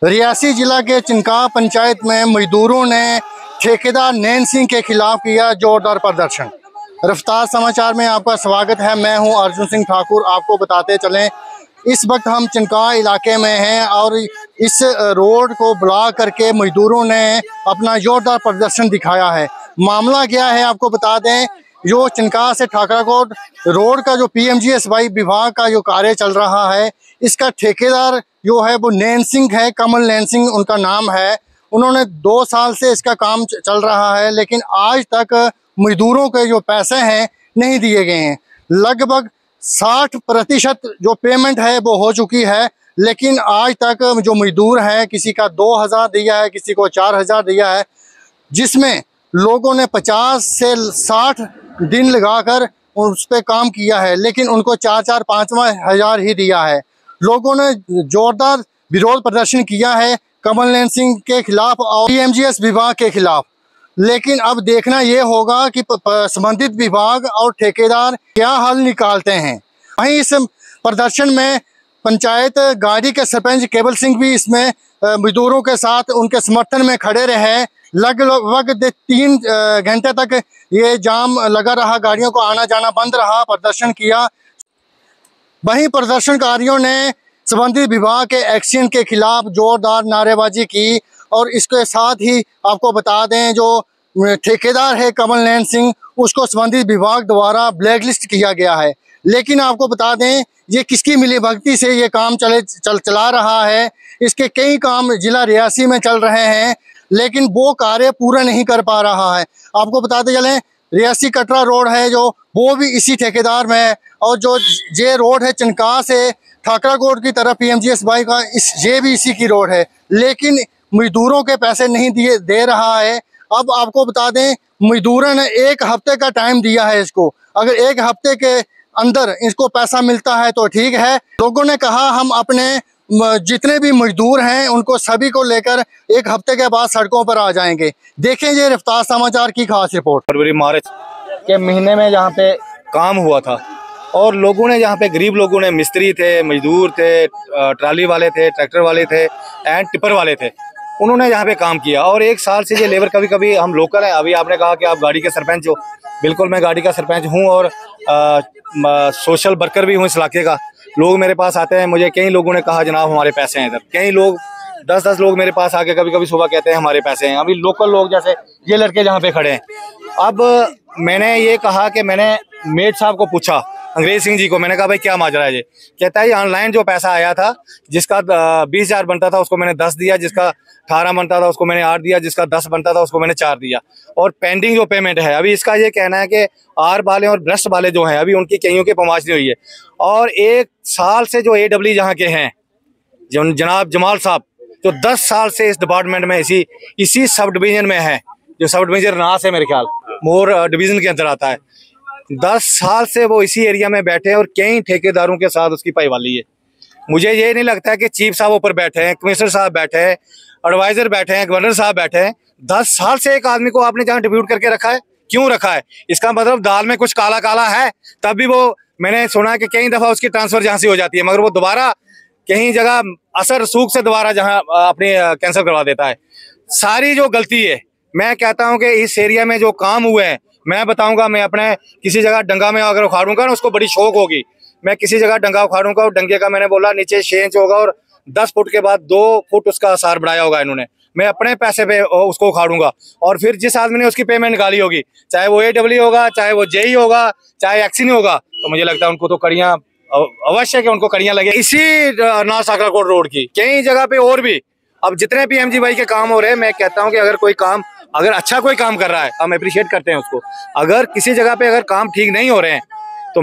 रियासी जिला के चिनका पंचायत में मजदूरों ने ठेकेदार नैन सिंह के खिलाफ किया जोरदार प्रदर्शन। रफ्तार समाचार में आपका स्वागत है। मैं हूं अर्जुन सिंह ठाकुर। आपको बताते चलें, इस वक्त हम चिनका इलाके में हैं और इस रोड को ब्लॉक करके मजदूरों ने अपना जोरदार प्रदर्शन दिखाया है। मामला क्या है आपको बता दें, जो चिनका से ठाकराकोट रोड का जो पीएमजीएसवाई विभाग का जो कार्य चल रहा है, इसका ठेकेदार जो है वो नैन सिंह है, कमल नैन सिंह उनका नाम है। उन्होंने 2 साल से इसका काम चल रहा है, लेकिन आज तक मजदूरों के जो पैसे हैं नहीं दिए गए हैं। लगभग 60% जो पेमेंट है वो हो चुकी है, लेकिन आज तक जो मजदूर है, किसी का 2000 दिया है, किसी को 4000 दिया है, जिसमें लोगों ने 50 से 60 दिन लगाकर उस पर काम किया है, लेकिन उनको 4-4, 5 हज़ार ही दिया है। लोगों ने जोरदार विरोध प्रदर्शन किया है कमल नैन सिंह के खिलाफ और पीएमजीएस विभाग के खिलाफ। लेकिन अब देखना ये होगा कि संबंधित विभाग और ठेकेदार क्या हल निकालते हैं। वहीं इस प्रदर्शन में पंचायत गाड़ी के सरपंच केवल सिंह भी इसमें मजदूरों के साथ उनके समर्थन में खड़े रहे। लगभग 3 घंटे तक ये जाम लगा रहा, गाड़ियों को आना जाना बंद रहा, प्रदर्शन किया। वहीं प्रदर्शनकारियों ने संबंधित विभाग के एक्शन के खिलाफ जोरदार नारेबाजी की और इसके साथ ही आपको बता दें, जो ठेकेदार है कमल नैन सिंह, उसको संबंधित विभाग द्वारा ब्लैकलिस्ट किया गया है। लेकिन आपको बता दें, ये किसकी मिलीभगती से ये काम चला रहा है। इसके कई काम जिला रियासी में चल रहे हैं, लेकिन वो कार्य पूरा नहीं कर पा रहा है। आपको बताते चलें, रियासी कटरा रोड है जो, वो भी इसी ठेकेदार में है, और जो ये रोड है चिनका से ठाकराकोट की तरफ पीएमजीएसवाई का, ये भी इसी की रोड है, लेकिन मजदूरों के पैसे नहीं दे रहा है। अब आपको बता दें, मजदूरों ने 1 हफ्ते का टाइम दिया है इसको। अगर 1 हफ्ते के अंदर इसको पैसा मिलता है तो ठीक है। लोगों ने कहा हम अपने जितने भी मजदूर हैं उनको सभी को लेकर 1 हफ्ते के बाद सड़कों पर आ जाएंगे। देखें ये रफ्तार समाचार की खास रिपोर्ट। फरवरी मार्च के महीने में यहाँ पे काम हुआ था और लोगों ने, यहाँ पे गरीब लोगों ने, मिस्त्री थे, मजदूर थे, ट्राली वाले थे, ट्रैक्टर वाले थे एंड टिपर वाले थे, उन्होंने यहाँ पे काम किया। और 1 साल से ये लेबर, कभी कभी हम लोकल हैं। अभी आपने कहा कि आप गाड़ी के सरपंच हो, बिल्कुल मैं गाड़ी का सरपंच हूँ और सोशल वर्कर भी हूँ इस इलाके का। लोग मेरे पास आते हैं, मुझे कई लोगों ने कहा जनाब हमारे पैसे हैं इधर। कई लोग 10-10 लोग मेरे पास आके कभी कभी सुबह कहते हैं हमारे पैसे हैं। अभी लोकल लोग जैसे ये लड़के जहाँ पे खड़े हैं, अब मैंने ये कहा कि मैंने मेट साहब को पूछा, अंग्रेज सिंह जी को, मैंने कहा भाई क्या माजरा है ये? कहता है ऑनलाइन जो पैसा आया था, जिसका 20,000 बनता था उसको मैंने 10 दिया, जिसका 18 बनता था उसको मैंने 8 दिया, जिसका 10 बनता था उसको मैंने 4 दिया, और पेंडिंग जो पेमेंट है अभी इसका ये कहना है कि आर वाले और ब्रस्ट वाले जो हैं अभी उनकी कईयों की पमाश नहीं हुई है। और 1 साल से जो AW यहाँ के हैं जनाब जमाल साहब, जो 10 साल से इस डिपार्टमेंट में इसी सब डिवीजन में है, जो सब डिवीजन नास है मेरे ख्याल मोर डिवीजन के अंदर आता है, 10 साल से वो इसी एरिया में बैठे हैं और कई ठेकेदारों के साथ उसकी पाईवाली है। मुझे ये नहीं लगता है कि चीफ साहब ऊपर बैठे हैं, कमिश्नर साहब बैठे हैं, एडवाइजर बैठे हैं, गवर्नर साहब बैठे हैं। 10 साल से एक आदमी को आपने जहाँ डिप्यूट करके रखा है, क्यों रखा है? इसका मतलब दाल में कुछ काला काला है। तब भी वो, मैंने सुना है कि कई दफा उसकी ट्रांसफर जहाँ से हो जाती है, मगर वो दोबारा कहीं जगह असर सूख से दोबारा जहाँ अपनी कैंसिल करवा देता है। सारी जो गलती है, मैं कहता हूँ कि इस एरिया में जो काम हुए हैं, मैं बताऊंगा, मैं अपने किसी जगह डंगा में अगर उखाड़ूंगा ना, उसको बड़ी शौक होगी, मैं किसी जगह डंगा उखाड़ूंगा और डंगे का मैंने बोला नीचे 6 इंच होगा और 10 फुट के बाद 2 फुट उसका आसार बढ़ाया होगा इन्होंने। मैं अपने पैसे पे उसको उखाड़ूंगा और फिर जिस आदमी ने उसकी पेमेंट निकाली होगी, चाहे वो AW होगा, चाहे वो JE होगा, चाहे एक्सिन होगा, तो मुझे लगता है उनको तो कड़ियां अवश्य कि उनको कड़ियां लगे। इसी नास ठाकराकोट रोड की कई जगह पे और भी अब जितने PMGY के काम हो रहे हैं, मैं कहता हूँ कि अगर कोई काम, अगर अच्छा कोई काम कर रहा है, हम अप्रिशिएट करते हैं उसको। अगर किसी जगह पे अगर काम ठीक नहीं हो रहे हैं तो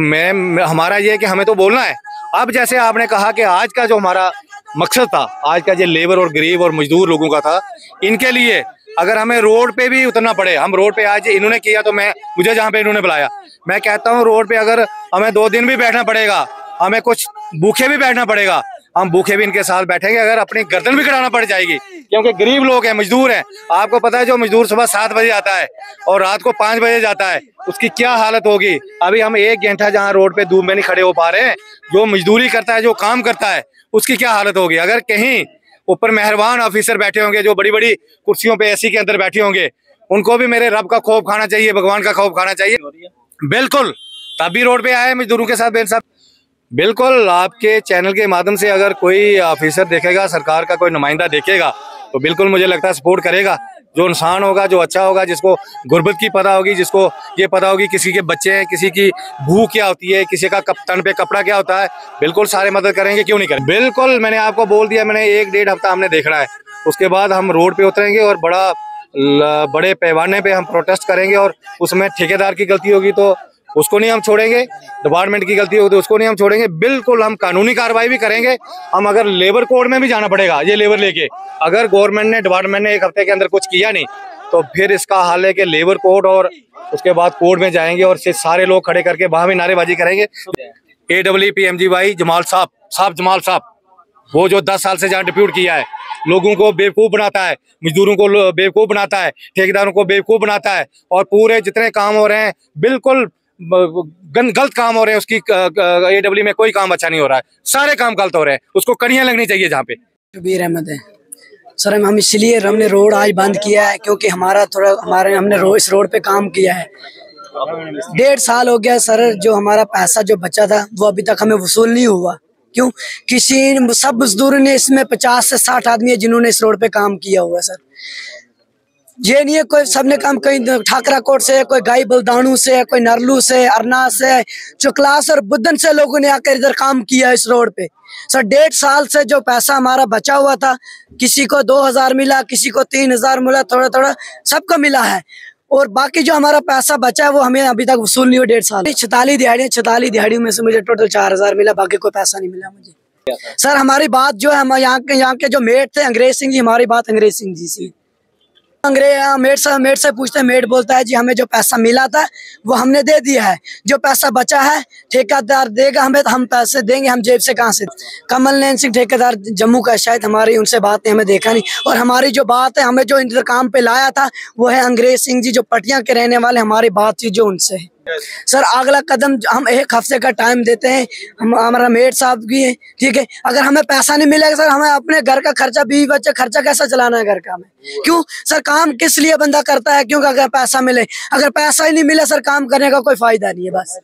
हमारा ये है कि हमें तो बोलना है। अब जैसे आपने कहा कि आज का जो हमारा मकसद था, आज का जो लेबर और गरीब और मजदूर लोगों का था, इनके लिए अगर हमें रोड पे भी उतरना पड़े, हम रोड पे आज इन्होंने किया तो मुझे जहाँ पे इन्होंने बुलाया, मैं कहता हूँ रोड पे अगर हमें 2 दिन भी बैठना पड़ेगा, हमें कुछ भूखे भी बैठना पड़ेगा, हम भूखे भी इनके साथ बैठेंगे। अगर अपनी गर्दन भी कटाना पड़ जाएगी, क्योंकि गरीब लोग हैं, मजदूर हैं। आपको पता है जो मजदूर सुबह 7 बजे आता है और रात को 5 बजे जाता है, उसकी क्या हालत होगी। अभी हम 1 घंटा जहाँ रोड पे धूप में नहीं खड़े हो पा रहे हैं, जो मजदूरी करता है, जो काम करता है, उसकी क्या हालत होगी। अगर कहीं ऊपर मेहरबान ऑफिसर बैठे होंगे जो बड़ी बड़ी कुर्सियों पे एसी के अंदर बैठे होंगे, उनको भी मेरे रब का खौफ खाना चाहिए, भगवान का खौफ खाना चाहिए। बिल्कुल, तभी रोड पे आए मजदूरों के साथ बेन साहब। बिल्कुल, आपके चैनल के माध्यम से अगर कोई ऑफिसर देखेगा, सरकार का कोई नुमाइंदा देखेगा, तो बिल्कुल मुझे लगता है सपोर्ट करेगा। जो इंसान होगा, जो अच्छा होगा, जिसको गुर्बत की पता होगी, जिसको ये पता होगी किसी के बच्चे हैं, किसी की भूख क्या होती है, किसी का तन पे कपड़ा क्या होता है, बिल्कुल सारे मदद करेंगे, क्यों नहीं करेंगे। बिल्कुल, मैंने आपको बोल दिया, मैंने 1-1.5 हफ्ता हमने देखना है, उसके बाद हम रोड पे उतरेंगे और बड़े पैमाने पे हम प्रोटेस्ट करेंगे। और उसमें ठेकेदार की गलती होगी तो उसको नहीं हम छोड़ेंगे, डिपार्टमेंट की गलती होगी तो उसको नहीं हम छोड़ेंगे। बिल्कुल हम कानूनी कार्रवाई भी करेंगे। हम अगर लेबर कोर्ट में भी जाना पड़ेगा ये लेबर लेके, अगर गवर्नमेंट ने, डिपार्टमेंट ने 1 हफ्ते के अंदर कुछ किया नहीं तो फिर इसका हाल है कि लेबर कोर्ट और उसके बाद कोर्ट में जाएंगे और सारे लोग खड़े करके वहां भी नारेबाजी करेंगे। AWPMGY जमाल साहब जमाल साहब, वो जो 10 साल से जहाँ डिप्यूट किया है, लोगों को बेवकूफ़ बनाता है, मजदूरों को बेवकूफ़ बनाता है, ठेकेदारों को बेवकूफ़ बनाता है, और पूरे जितने काम हो रहे हैं बिल्कुल गलत काम हो रहे हैं। उसकी AW में कोई काम अच्छा नहीं हो रहा है, सारे काम गलत हो रहे हैं, उसको कड़ियाँ लगनी चाहिए जहाँ पे। शबीर अहमद है सर। हम इसलिए हमने रोड आज बंद किया है क्योंकि हमने इस रोड पे काम किया है 1.5 साल हो गया सर। जो हमारा पैसा जो बचा था वो अभी तक हमें वसूल नहीं हुआ। क्यों? सब मजदूरों ने, इसमें 50 से 60 आदमी है जिन्होंने इस रोड पे काम किया हुआ है सर। ये नहीं है कोई सबने काम, कहीं ठाकरा कोट से, कोई गाई बलदानू से, कोई नरलू से, अरना से, चुकलास और बुद्धन से लोगों ने आकर इधर काम किया इस रोड पे सर। 1.5 साल से जो पैसा हमारा बचा हुआ था, किसी को 2000 मिला, किसी को 3000 मिला, थोड़ा थोड़ा सबको मिला है। और बाकी जो हमारा पैसा बचा है वो हमें अभी तक वसूल नहीं हुआ 1.5 साल। 46 दिहाड़ियों में से मुझे टोटल 4000 मिला, बाकी कोई पैसा नहीं मिला मुझे सर। हमारी बात जो है, हम यहाँ के जो मेट थे अंग्रेज सिंह जी, हमारी बात अंग्रेज सिंह जी से, मेट से पूछते हैं, मेट बोलता है जी हमें जो पैसा मिला था वो हमने दे दिया है, जो पैसा बचा है ठेकेदार देगा हमें, तो हम पैसे देंगे, हम जेब से कहाँ से। कमल नैन सिंह ठेकेदार जम्मू का, शायद हमारी उनसे बात नहीं, हमें देखा नहीं। और हमारी जो बात है, हमें जो इधर काम पे लाया था वो है अंग्रेज सिंह जी, जो पटिया के रहने वाले, हमारी बातचीत जो उनसे है सर। अगला कदम हम 1 हफ्ते का टाइम देते हैं, हमारा मेट साहब की है, ठीक है। अगर हमें पैसा नहीं मिलेगा सर, हमें अपने घर का खर्चा, बीवी बच्चे खर्चा कैसा चलाना है घर का हमें। क्यों सर? काम किस लिए बंदा करता है? क्योंकि अगर पैसा मिले, अगर पैसा ही नहीं मिले सर, काम करने का कोई फायदा नहीं है बस।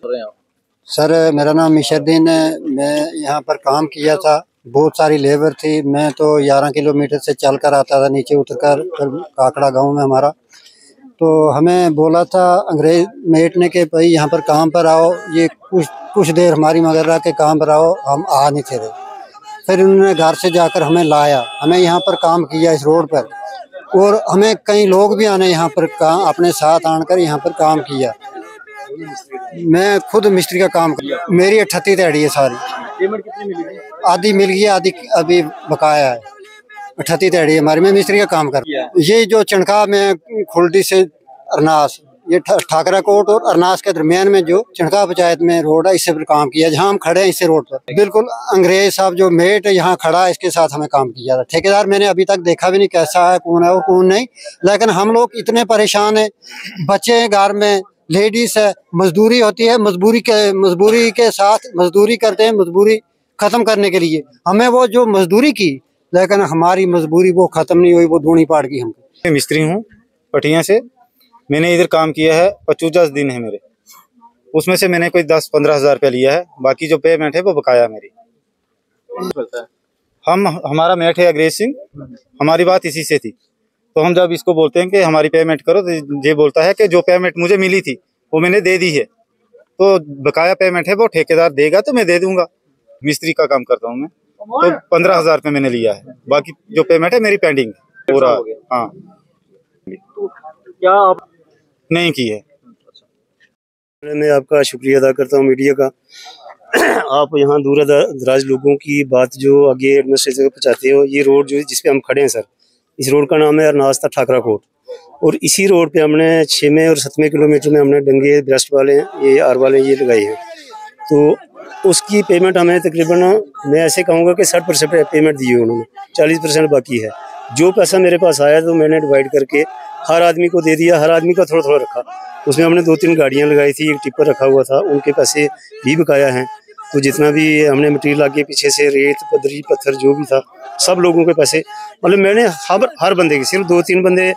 सर मेरा नाम मिशरदीन है, मैं यहाँ पर काम किया था, बहुत सारी लेबर थी। मैं तो 11 किलोमीटर से चल कर आता था, नीचे उतरकर काकड़ा गाँव में हमारा। तो हमें बोला था अंग्रेज मेट ने कि भाई यहाँ पर काम पर आओ, ये कुछ देर हमारी मगर रहा के काम पर आओ, हम आ नहीं थे। फिर उन्होंने घर से जाकर हमें लाया, हमें यहाँ पर काम किया इस रोड पर, और हमें कई लोग भी आने यहाँ पर काम अपने साथ आकर यहाँ पर काम किया। मैं खुद मिस्त्री का काम किया, मेरी 38 दिहाड़ी है सारी। पेमेंट कितनी मिली? आधी मिल गई, आधी अभी बकाया है। 38 दिहाड़ी हमारी, मैं मिस्त्री का काम कर। ये जो चणका में खुल्डी से अरनास, ये ठाकरा कोट और अरनास के दरमियान में जो चणका पंचायत में रोड है, इससे पर काम किया। जहाँ हम खड़े हैं इसी रोड पर, बिल्कुल अंग्रेज साहब जो मेट यहाँ खड़ा है, इसके साथ हमें काम किया था। ठेकेदार मैंने अभी तक देखा भी नहीं कैसा है, कौन है और कौन नहीं। लेकिन हम लोग इतने परेशान है, बच्चे हैं घर में, लेडीज है, मजदूरी होती है, मजबूरी के साथ मजदूरी करते हैं, मजबूरी खत्म करने के लिए हमें वो जो मजदूरी की, लेकिन हमारी मजबूरी वो खत्म नहीं हुई, वो दूनी पाड़ गई हमको। मैं मिस्त्री हूँ पटिया से, मैंने इधर काम किया है 50 दिन है मेरे, उसमें से मैंने कोई 10-15 हज़ार रुपया लिया है, बाकी जो पेमेंट है वो बकाया मेरी। हमारा मेट है अंग्रेज सिंह, हमारी बात इसी से थी। तो हम जब इसको बोलते हैं कि हमारी पेमेंट करो, तो ये बोलता है कि जो पेमेंट मुझे मिली थी वो मैंने दे दी है, तो बकाया पेमेंट है वो ठेकेदार देगा तो मैं दे दूंगा। मिस्त्री का काम करता हूँ मैं, तो 15 हज़ार रुपये मैंने लिया है, बाकी जो पेमेंट है मेरी पेंडिंग पूरा। हाँ, क्या आप नहीं की है। मैं आपका शुक्रिया अदा करता हूँ मीडिया का। आप यहाँ दूर दराज लोगों की बात जो आगे एडमिनिस्ट्रेशन को पहुँचाते हो। ये रोड जो जिस पे हम खड़े हैं सर, इस रोड का नाम है अरनास ठाकरा कोट, और इसी रोड पे हमने 6वें और 7वें किलोमीटर में हमने डंगे ब्रस्ट वाले हैं, ये आर वाले ये लगाए हैं। तो उसकी पेमेंट हमें तकरीबन, मैं ऐसे कहूँगा कि 60% पेमेंट दी है उन्होंने, 40% बाकी है। जो पैसा मेरे पास आया तो मैंने डिवाइड करके हर आदमी को दे दिया, हर आदमी का थोड़ा थोड़ा रखा। उसमें हमने 2-3 गाड़ियाँ लगाई थी, एक टिप्पर रखा हुआ था, उनके पैसे भी बकाया हैं। तो जितना भी हमने मटेरियल आगे पीछे से रेत, बदरी, पत्थर जो भी था सब लोगों के पैसे, मतलब मैंने हर बंदे के, सिर्फ 2-3 बंदे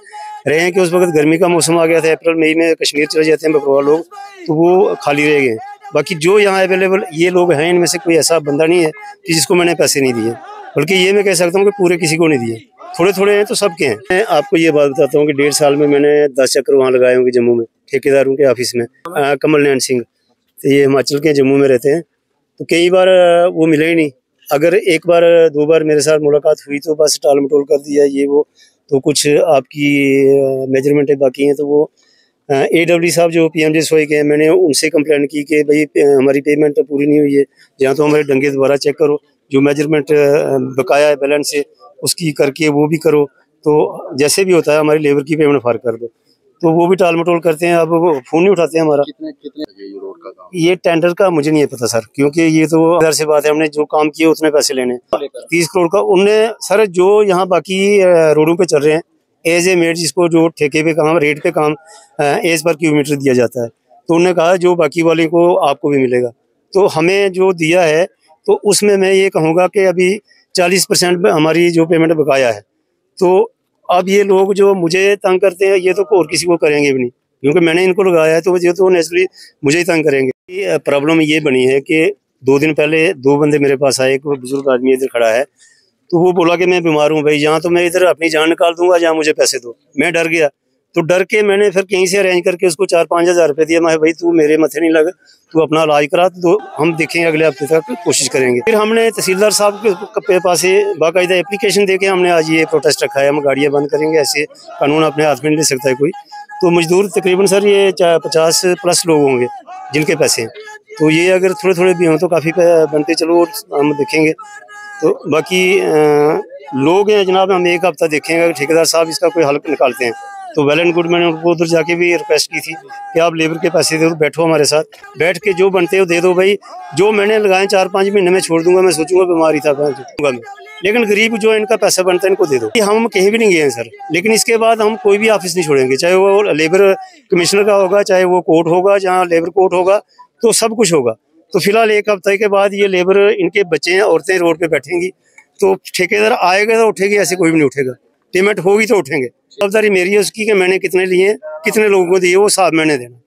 रहे हैं कि उस वक्त गर्मी का मौसम आ गया था, अप्रैल मई में कश्मीर चले जाते हैं बकरवाल लोग, तो वो खाली रह गए। बाकी जो यहाँ अवेलेबल ये लोग हैं, इनमें से कोई ऐसा बंदा नहीं है कि जिसको मैंने पैसे नहीं दिए, बल्कि ये मैं कह सकता हूँ कि पूरे किसी को नहीं दिए, थोड़े थोड़े हैं तो सबके हैं। मैं आपको ये बात बताता हूँ कि 1.5 साल में मैंने 10 चक्कर वहाँ लगाए होंगे जम्मू में, ठेकेदारों के ऑफिस में। कमल नैन सिंह, तो ये हिमाचल के जम्मू में रहते हैं, तो कई बार वो मिले ही नहीं। अगर 1 बार 2 बार मेरे साथ मुलाकात हुई तो बस टाल मटोल कर दिया ये वो, तो कुछ आपकी मेजरमेंटें बाकी हैं, तो वो AW साहब जो PMJ के हैं, मैंने उनसे कंप्लेंट की कि भाई हमारी पेमेंट पूरी नहीं हुई है, या तो हमारे डंगे दोबारा चेक करो, जो मेजरमेंट बकाया है बैलेंस से उसकी करके वो भी करो, तो जैसे भी होता है हमारी लेबर की पेमेंट फार कर दो। तो वो भी टाल मटोल करते हैं, अब वो फ़ोन नहीं उठाते हैं हमारा। कितने ये रोड का काम? ये टेंडर का मुझे नहीं पता सर, क्योंकि ये तो इधर से बात है, हमने जो काम किया उतने पैसे लेने। 30 करोड़ का उनने सर, जो यहाँ बाकी रोडों पे चल रहे हैं एज ए मेड, जिसको जो ठेके पे काम, रेट पे काम एज पर किलोमीटर दिया जाता है, तो उन्होंने कहा जो बाकी वाले को आपको भी मिलेगा। तो हमें जो दिया है, तो उसमें मैं ये कहूँगा कि अभी 40% हमारी जो पेमेंट बकाया है। तो अब ये लोग जो मुझे तंग करते हैं, ये तो और किसी को करेंगे भी नहीं, क्योंकि मैंने इनको लगाया है, तो ये तो नेचुरली मुझे ही तंग करेंगे। ये प्रॉब्लम ये बनी है कि 2 दिन पहले 2 बंदे मेरे पास आए, एक बुजुर्ग आदमी इधर खड़ा है, तो वो बोला कि मैं बीमार हूँ भाई, यहाँ तो मैं इधर अपनी जान निकाल दूंगा, जहाँ मुझे पैसे दो। मैं डर गया, तो डर के मैंने फिर कहीं से अरेंज करके उसको 4-5 हज़ार रुपये दिया। मैं भाई तू मेरे मथे नहीं लग, तू अपना इलाज करा, तो हम देखेंगे अगले हफ्ते तक कोशिश करेंगे। फिर हमने तहसीलदार साहब के पास बाकायदा एप्लीकेशन दे के हमने आज ये प्रोटेस्ट रखा है, हम गाड़ियाँ बंद करेंगे, ऐसे कानून अपने हाथ में नहीं ले सकता है कोई। तो मजदूर तकरीबन सर ये 50+ लोग होंगे जिनके पैसे हैं, तो ये अगर थोड़े थोड़े भी हों तो काफ़ी बनते, चलो हम देखेंगे। तो बाकी लोग हैं जनाब, हम 1 हफ्ता देखेंगे, ठेकेदार साहब इसका कोई हल निकालते हैं तो वेल एंड गुड। मैंने उनको उधर जाके भी रिक्वेस्ट की थी कि आप लेबर के पैसे दे दो, बैठो हमारे साथ, बैठ के जो बनते हो दे दो भाई। जो मैंने लगाए 4-5 महीने में छोड़ दूंगा, मैं सोचूंगा बीमारी था मैं, लेकिन गरीब जो इनका पैसा बनता है इनको दे दो। हम कहीं भी नहीं गए हैं सर, लेकिन इसके बाद हम कोई भी ऑफिस नहीं छोड़ेंगे, चाहे वो लेबर कमिश्नर का होगा, चाहे वो कोर्ट होगा, जहाँ लेबर कोर्ट होगा, तो सब कुछ होगा। तो फिलहाल 1 हफ्ते के बाद ये लेबर, इनके बच्चे हैं, औरतें रोड पे बैठेंगी, तो ठेकेदार आएगा तो उठेगी, ऐसे कोई भी नहीं उठेगा। पेमेंट होगी तो उठेंगे। जवाबदारी मेरी है उसकी कि मैंने कितने लिए, कितने लोगों को दिए, वो साहब मैंने देना।